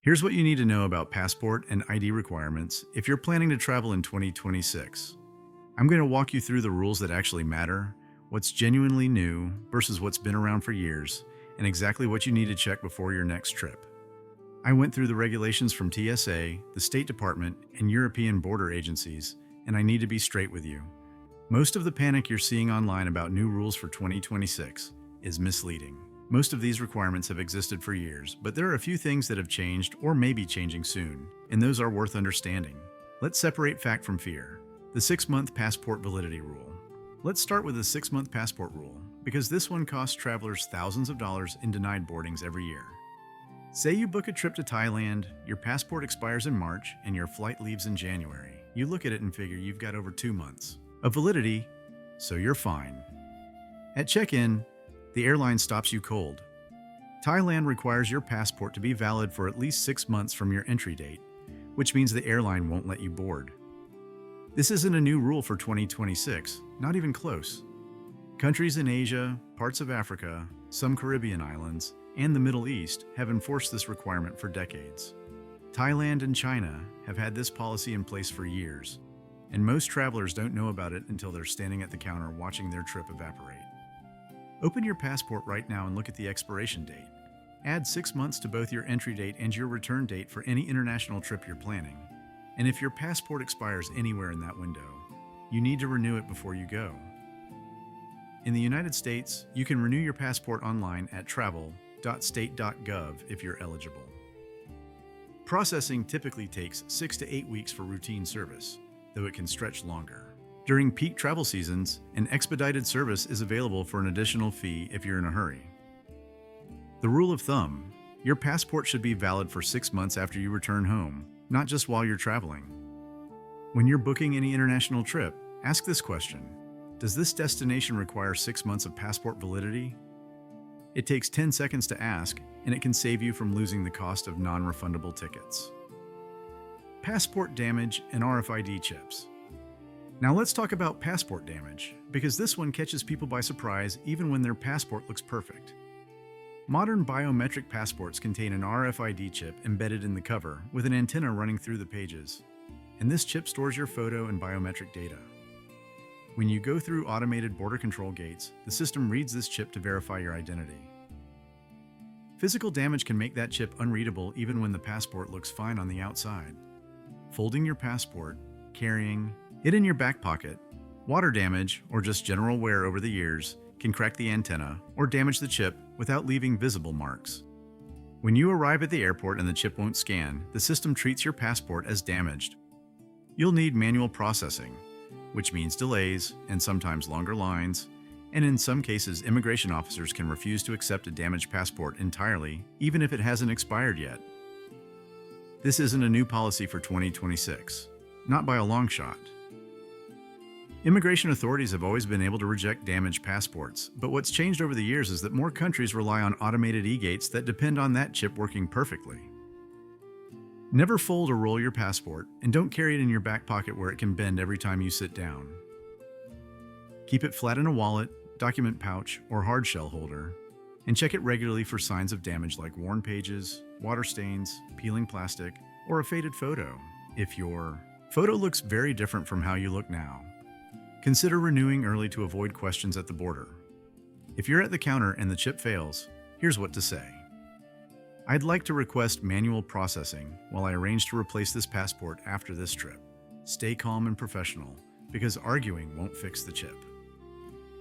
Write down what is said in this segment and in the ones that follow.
Here's what you need to know about passport and ID requirements if you're planning to travel in 2026. I'm going to walk you through the rules that actually matter, what's genuinely new versus what's been around for years, and exactly what you need to check before your next trip. I went through the regulations from TSA, the State Department, and European border agencies, and I need to be straight with you. Most of the panic you're seeing online about new rules for 2026 is misleading. Most of these requirements have existed for years, but there are a few things that have changed or may be changing soon, and those are worth understanding. Let's separate fact from fear. The 6-month passport validity rule. Let's start with the 6-month passport rule, because this one costs travelers thousands of dollars in denied boardings every year. Say you book a trip to Thailand, your passport expires in March, and your flight leaves in January. You look at it and figure you've got over 2 months of validity, so you're fine. At check-in, the airline stops you cold. Thailand requires your passport to be valid for at least 6 months from your entry date, which means the airline won't let you board. This isn't a new rule for 2026, not even close. Countries in Asia, parts of Africa, some Caribbean islands, and the Middle East have enforced this requirement for decades. Thailand and China have had this policy in place for years, and most travelers don't know about it until they're standing at the counter watching their trip evaporate. Open your passport right now and look at the expiration date. Add 6 months to both your entry date and your return date for any international trip you're planning. And if your passport expires anywhere in that window, you need to renew it before you go. In the United States, you can renew your passport online at travel.state.gov if you're eligible. Processing typically takes 6 to 8 weeks for routine service, though it can stretch longer. During peak travel seasons, an expedited service is available for an additional fee if you're in a hurry. The rule of thumb: your passport should be valid for 6 months after you return home, not just while you're traveling. When you're booking any international trip, ask this question: does this destination require 6 months of passport validity? It takes 10 seconds to ask, and it can save you from losing the cost of non-refundable tickets. Passport damage and RFID chips. Now let's talk about passport damage, because this one catches people by surprise even when their passport looks perfect. Modern biometric passports contain an RFID chip embedded in the cover with an antenna running through the pages, and this chip stores your photo and biometric data. When you go through automated border control gates, the system reads this chip to verify your identity. Physical damage can make that chip unreadable even when the passport looks fine on the outside. Folding your passport, carrying it in your back pocket, water damage, or just general wear over the years can crack the antenna or damage the chip without leaving visible marks. When you arrive at the airport and the chip won't scan, the system treats your passport as damaged. You'll need manual processing, which means delays and sometimes longer lines, and in some cases, immigration officers can refuse to accept a damaged passport entirely, even if it hasn't expired yet. This isn't a new policy for 2026, not by a long shot. Immigration authorities have always been able to reject damaged passports, but what's changed over the years is that more countries rely on automated e-gates that depend on that chip working perfectly. Never fold or roll your passport, and don't carry it in your back pocket where it can bend every time you sit down. Keep it flat in a wallet, document pouch, or hard shell holder, and check it regularly for signs of damage like worn pages, water stains, peeling plastic, or a faded photo. If your photo looks very different from how you look now, consider renewing early to avoid questions at the border. If you're at the counter and the chip fails, here's what to say: I'd like to request manual processing while I arrange to replace this passport after this trip. Stay calm and professional, because arguing won't fix the chip.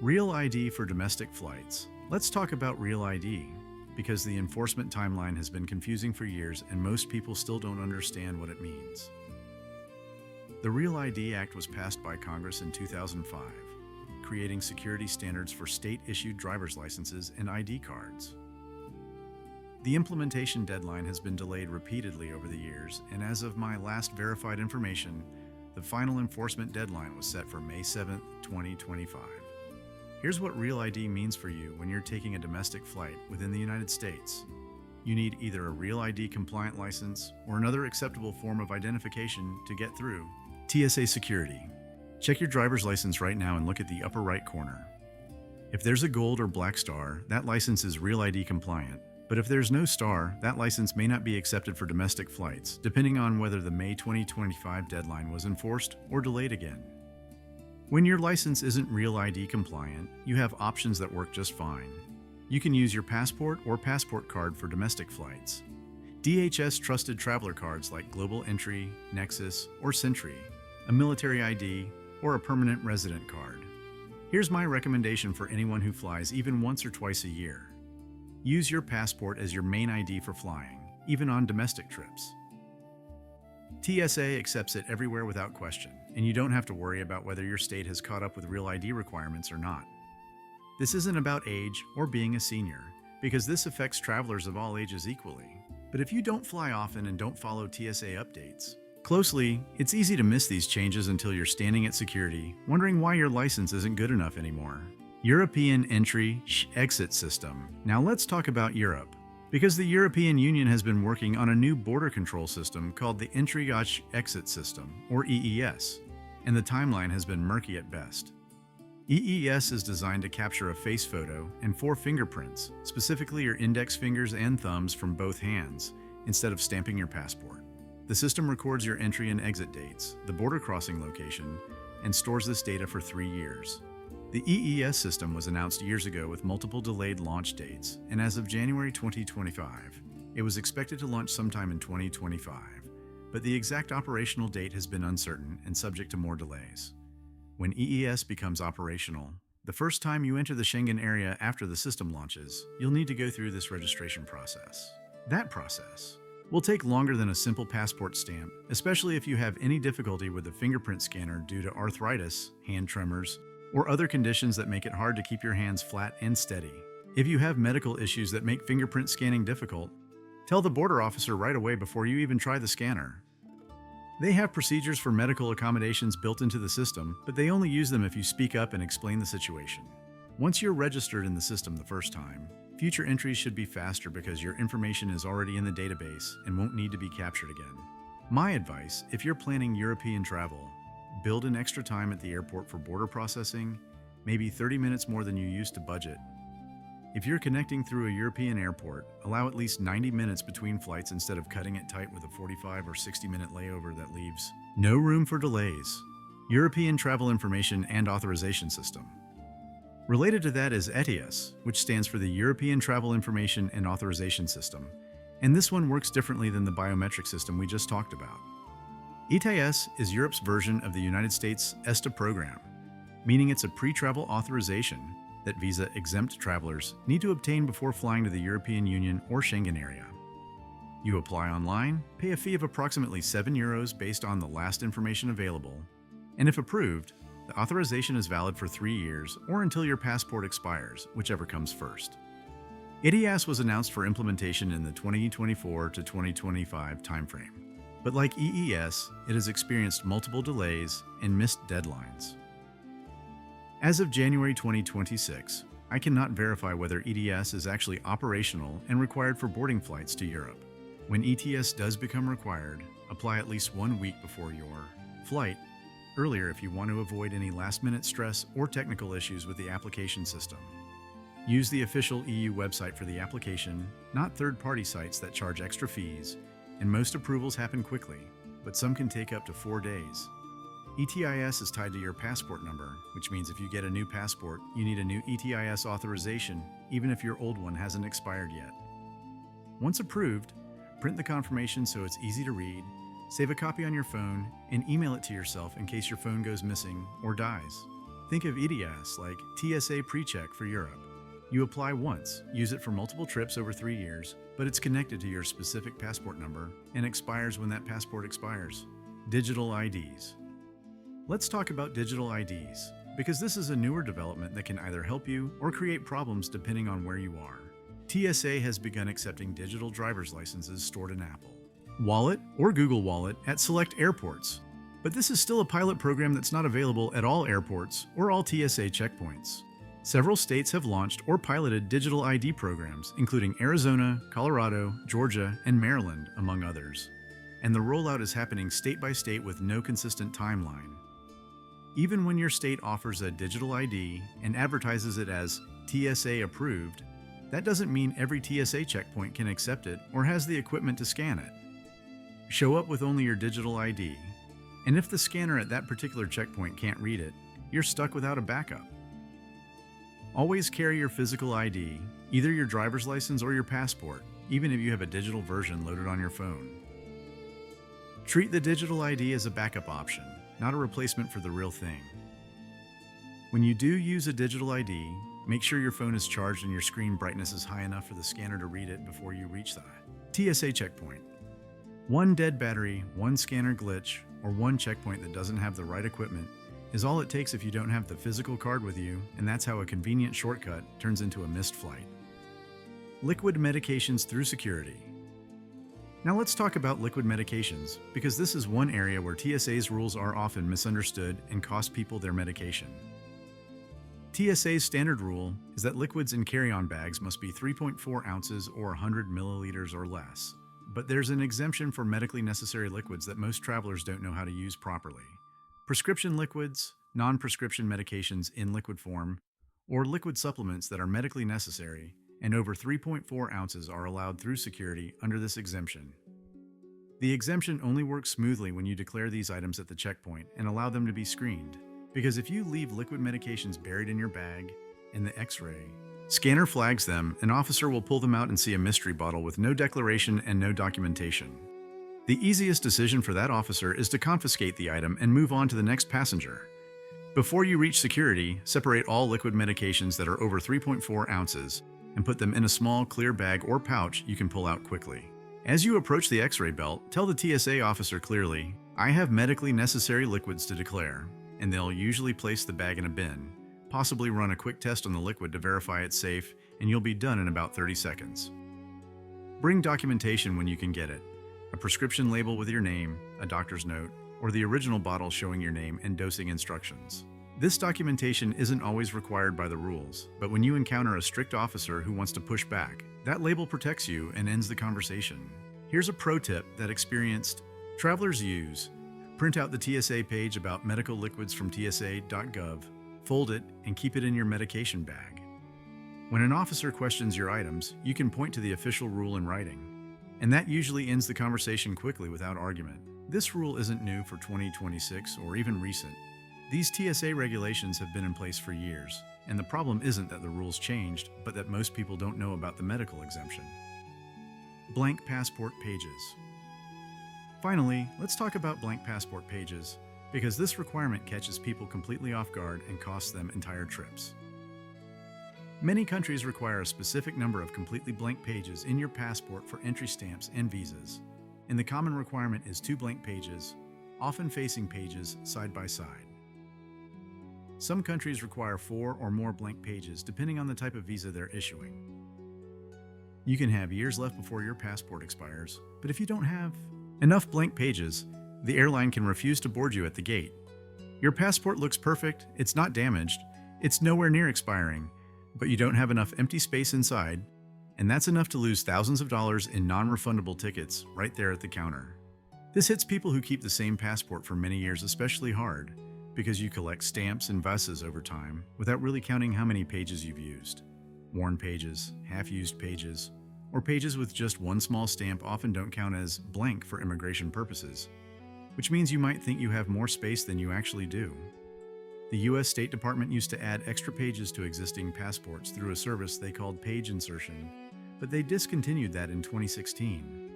Real ID for domestic flights. Let's talk about Real ID, because the enforcement timeline has been confusing for years and most people still don't understand what it means. The Real ID Act was passed by Congress in 2005, creating security standards for state-issued driver's licenses and ID cards. The implementation deadline has been delayed repeatedly over the years, and as of my last verified information, the final enforcement deadline was set for May 7, 2025. Here's what Real ID means for you when you're taking a domestic flight within the United States. You need either a Real ID compliant license or another acceptable form of identification to get through. TSA security. Check your driver's license right now and look at the upper right corner. If there's a gold or black star, that license is Real ID compliant, But if there's no star, that license may not be accepted for domestic flights, depending on whether the May 2025 deadline was enforced or delayed again. When your license isn't Real ID compliant, you have options that work just fine. You can use your passport or passport card for domestic flights. DHS trusted traveler cards like Global Entry, Nexus, or Sentry, a military ID, or a permanent resident card. Here's my recommendation for anyone who flies even once or twice a year. Use your passport as your main ID for flying, even on domestic trips. TSA accepts it everywhere without question, and you don't have to worry about whether your state has caught up with Real ID requirements or not. This isn't about age or being a senior, because this affects travelers of all ages equally. But if you don't fly often and don't follow TSA updates closely, it's easy to miss these changes until you're standing at security, wondering why your license isn't good enough anymore. European Entry/Exit System. Now let's talk about Europe. Because the European Union has been working on a new border control system called the Entry/Exit System, or EES, and the timeline has been murky at best. EES is designed to capture a face photo and 4 fingerprints, specifically your index fingers and thumbs from both hands, instead of stamping your passport. The system records your entry and exit dates, the border crossing location, and stores this data for 3 years. The EES system was announced years ago with multiple delayed launch dates, and as of January 2025, it was expected to launch sometime in 2025, but the exact operational date has been uncertain and subject to more delays. When EES becomes operational, the first time you enter the Schengen area after the system launches, you'll need to go through this registration process. That process will take longer than a simple passport stamp, especially if you have any difficulty with the fingerprint scanner due to arthritis, hand tremors, or other conditions that make it hard to keep your hands flat and steady. If you have medical issues that make fingerprint scanning difficult, tell the border officer right away before you even try the scanner. They have procedures for medical accommodations built into the system, but they only use them if you speak up and explain the situation. Once you're registered in the system the first time, future entries should be faster because your information is already in the database and won't need to be captured again. My advice, if you're planning European travel, build in extra time at the airport for border processing, maybe 30 minutes more than you used to budget. If you're connecting through a European airport, allow at least 90 minutes between flights instead of cutting it tight with a 45 or 60-minute layover that leaves no room for delays. European Travel Information and Authorization System. Related to that is ETIAS, which stands for the European Travel Information and Authorization System, and this one works differently than the biometric system we just talked about. ETIAS is Europe's version of the United States ESTA program, meaning it's a pre-travel authorization that visa-exempt travelers need to obtain before flying to the European Union or Schengen area. You apply online, pay a fee of approximately €7 based on the last information available, and if approved, the authorization is valid for 3 years or until your passport expires, whichever comes first. ETIAS was announced for implementation in the 2024 to 2025 timeframe. But like EES, it has experienced multiple delays and missed deadlines. As of January 2026, I cannot verify whether ETIAS is actually operational and required for boarding flights to Europe. When ETIAS does become required, apply at least 1 week before your flight, earlier if you want to avoid any last-minute stress or technical issues with the application system. Use the official EU website for the application, not third-party sites that charge extra fees, and most approvals happen quickly, but some can take up to 4 days. ETIAS is tied to your passport number, which means if you get a new passport, you need a new ETIAS authorization, even if your old one hasn't expired yet. Once approved, print the confirmation so it's easy to read, save a copy on your phone, and email it to yourself in case your phone goes missing or dies. Think of ETIAS like TSA PreCheck for Europe. You apply once, use it for multiple trips over 3 years, but it's connected to your specific passport number and expires when that passport expires. Digital IDs. Let's talk about digital IDs, because this is a newer development that can either help you or create problems depending on where you are. TSA has begun accepting digital driver's licenses stored in Apple Wallet or Google Wallet at select airports, but this is still a pilot program that's not available at all airports or all TSA checkpoints. Several states have launched or piloted digital ID programs, including Arizona, Colorado, Georgia, and Maryland, among others. And the rollout is happening state by state with no consistent timeline. Even when your state offers a digital ID and advertises it as TSA approved, That doesn't mean every TSA checkpoint can accept it or has the equipment to scan it. Show up with only your digital ID, and if the scanner at that particular checkpoint can't read it, you're stuck without a backup. Always carry your physical ID, either your driver's license or your passport, even if you have a digital version loaded on your phone. Treat the digital ID as a backup option, not a replacement for the real thing. When you do use a digital ID, make sure your phone is charged and your screen brightness is high enough for the scanner to read it before you reach the TSA checkpoint. One dead battery, one scanner glitch, or one checkpoint that doesn't have the right equipment is all it takes if you don't have the physical card with you, and that's how a convenient shortcut turns into a missed flight. Liquid medications through security. Now let's talk about liquid medications, because this is one area where TSA's rules are often misunderstood and cost people their medication. TSA's standard rule is that liquids in carry-on bags must be 3.4 ounces or 100 milliliters or less. But there's an exemption for medically necessary liquids that most travelers don't know how to use properly. Prescription liquids, non-prescription medications in liquid form, or liquid supplements that are medically necessary and over 3.4 ounces are allowed through security under this exemption. The exemption only works smoothly when you declare these items at the checkpoint and allow them to be screened, because if you leave liquid medications buried in your bag and the X-ray scanner flags them, an officer will pull them out and see a mystery bottle with no declaration and no documentation. The easiest decision for that officer is to confiscate the item and move on to the next passenger. Before you reach security, separate all liquid medications that are over 3.4 ounces and put them in a small, clear bag or pouch you can pull out quickly. As you approach the X-ray belt, tell the TSA officer clearly, "I have medically necessary liquids to declare," and they'll usually place the bag in a bin, possibly run a quick test on the liquid to verify it's safe, and you'll be done in about 30 seconds. Bring documentation when you can get it. A prescription label with your name, a doctor's note, or the original bottle showing your name and dosing instructions. This documentation isn't always required by the rules, but when you encounter a strict officer who wants to push back, that label protects you and ends the conversation. Here's a pro tip that experienced travelers use. Print out the TSA page about medical liquids from tsa.gov, fold it, and keep it in your medication bag. When an officer questions your items, you can point to the official rule in writing, and that usually ends the conversation quickly without argument. This rule isn't new for 2026 or even recent. These TSA regulations have been in place for years, and the problem isn't that the rules changed, but that most people don't know about the medical exemption. Blank passport pages. Finally, let's talk about blank passport pages, because this requirement catches people completely off guard and costs them entire trips. Many countries require a specific number of completely blank pages in your passport for entry stamps and visas, and the common requirement is 2 blank pages, often facing pages side by side. Some countries require 4 or more blank pages depending on the type of visa they're issuing. You can have years left before your passport expires, but if you don't have enough blank pages, the airline can refuse to board you at the gate. Your passport looks perfect, it's not damaged, it's nowhere near expiring, but you don't have enough empty space inside, and that's enough to lose thousands of dollars in non-refundable tickets right there at the counter. This hits people who keep the same passport for many years especially hard, because you collect stamps and visas over time without really counting how many pages you've used. Worn pages, half-used pages, or pages with just one small stamp often don't count as blank for immigration purposes, which means you might think you have more space than you actually do. The US State Department used to add extra pages to existing passports through a service they called page insertion, but they discontinued that in 2016.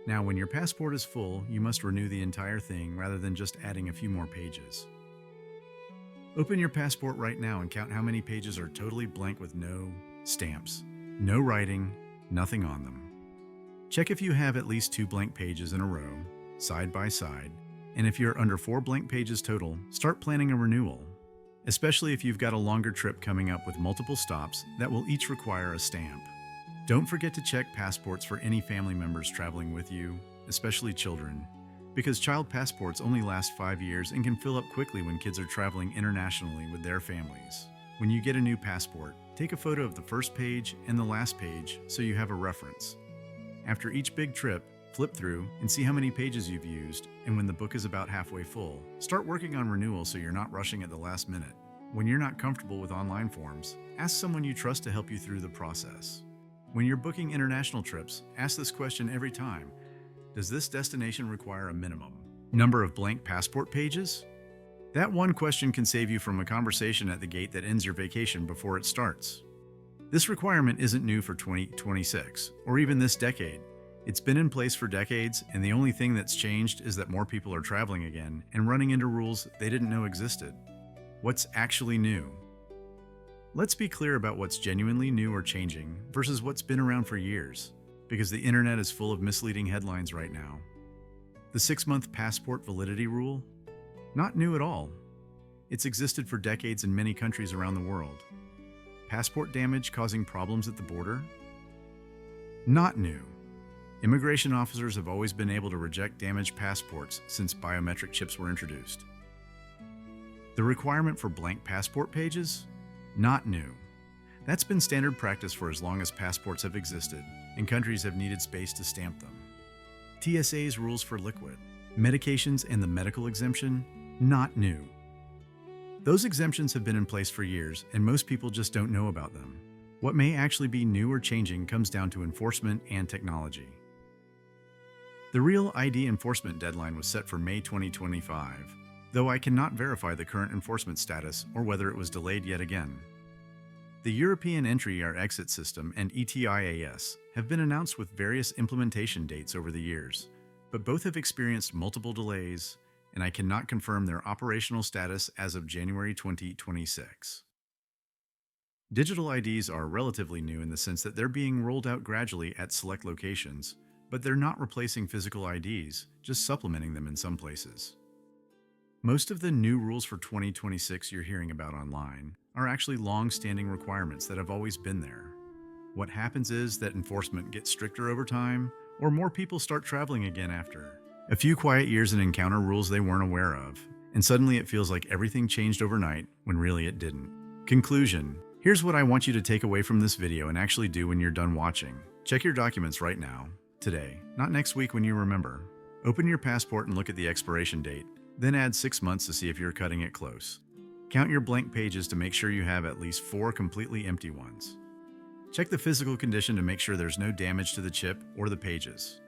Now, when your passport is full, you must renew the entire thing rather than just adding a few more pages. Open your passport right now and count how many pages are totally blank with no stamps, no writing, nothing on them. Check if you have at least 2 blank pages in a row, side by side, and if you're under 4 blank pages total, start planning a renewal, especially if you've got a longer trip coming up with multiple stops that will each require a stamp. Don't forget to check passports for any family members traveling with you, especially children, because child passports only last 5 years and can fill up quickly when kids are traveling internationally with their families. When you get a new passport, take a photo of the first page and the last page so you have a reference. After each big trip, flip through and see how many pages you've used, and when the book is about halfway full, start working on renewal so you're not rushing at the last minute. When you're not comfortable with online forms, ask someone you trust to help you through the process. When you're booking international trips, ask this question every time. Does this destination require a minimum number of blank passport pages? That one question can save you from a conversation at the gate that ends your vacation before it starts. This requirement isn't new for 2026, or even this decade. It's been in place for decades, and the only thing that's changed is that more people are traveling again and running into rules they didn't know existed. What's actually new? Let's be clear about what's genuinely new or changing versus what's been around for years, because the internet is full of misleading headlines right now. The 6-month passport validity rule? Not new at all. It's existed for decades in many countries around the world. Passport damage causing problems at the border? Not new. Immigration officers have always been able to reject damaged passports since biometric chips were introduced. The requirement for blank passport pages? Not new. That's been standard practice for as long as passports have existed, and countries have needed space to stamp them. TSA's rules for liquid, medications, and the medical exemption? Not new. Those exemptions have been in place for years, and most people just don't know about them. What may actually be new or changing comes down to enforcement and technology. The real ID enforcement deadline was set for May 2025, though I cannot verify the current enforcement status or whether it was delayed yet again. The European Entry or Exit System and ETIAS have been announced with various implementation dates over the years, but both have experienced multiple delays, and I cannot confirm their operational status as of January 2026. Digital IDs are relatively new in the sense that they're being rolled out gradually at select locations, but they're not replacing physical IDs, just supplementing them in some places. Most of the new rules for 2026 you're hearing about online are actually long-standing requirements that have always been there. What happens is that enforcement gets stricter over time, or more people start traveling again after a few quiet years and encounter rules they weren't aware of, and suddenly it feels like everything changed overnight when really it didn't. Conclusion: here's what I want you to take away from this video and actually do when you're done watching. Check your documents right now, today, not next week when you remember. Open your passport and look at the expiration date, then add 6 months to see if you're cutting it close. Count your blank pages to make sure you have at least 4 completely empty ones. Check the physical condition to make sure there's no damage to the chip or the pages.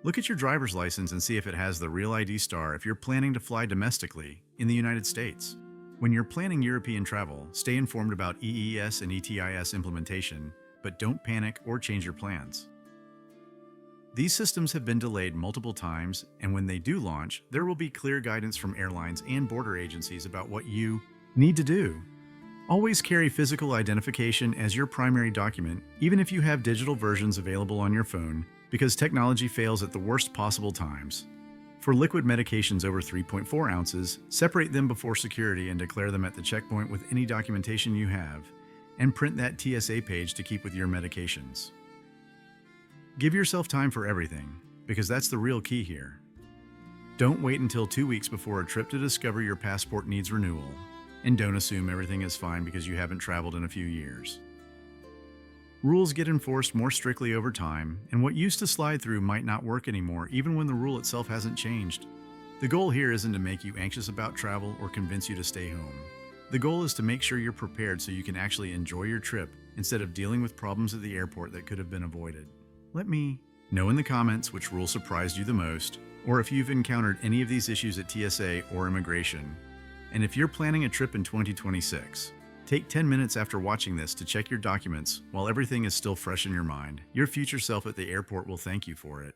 Look at your driver's license and see if it has the Real ID star if you're planning to fly domestically in the United States. When you're planning European travel, stay informed about EES and ETIAS implementation, but don't panic or change your plans. These systems have been delayed multiple times, and when they do launch, there will be clear guidance from airlines and border agencies about what you need to do. Always carry physical identification as your primary document, even if you have digital versions available on your phone, because technology fails at the worst possible times. For liquid medications over 3.4 ounces, separate them before security and declare them at the checkpoint with any documentation you have, and print that TSA page to keep with your medications. Give yourself time for everything, because that's the real key here. Don't wait until 2 weeks before a trip to discover your passport needs renewal, and don't assume everything is fine because you haven't traveled in a few years. Rules get enforced more strictly over time, and what used to slide through might not work anymore even when the rule itself hasn't changed. The goal here isn't to make you anxious about travel or convince you to stay home. The goal is to make sure you're prepared so you can actually enjoy your trip instead of dealing with problems at the airport that could have been avoided. Let me know in the comments which rule surprised you the most, or if you've encountered any of these issues at TSA or immigration. And if you're planning a trip in 2026, take 10 minutes after watching this to check your documents while everything is still fresh in your mind. Your future self at the airport will thank you for it.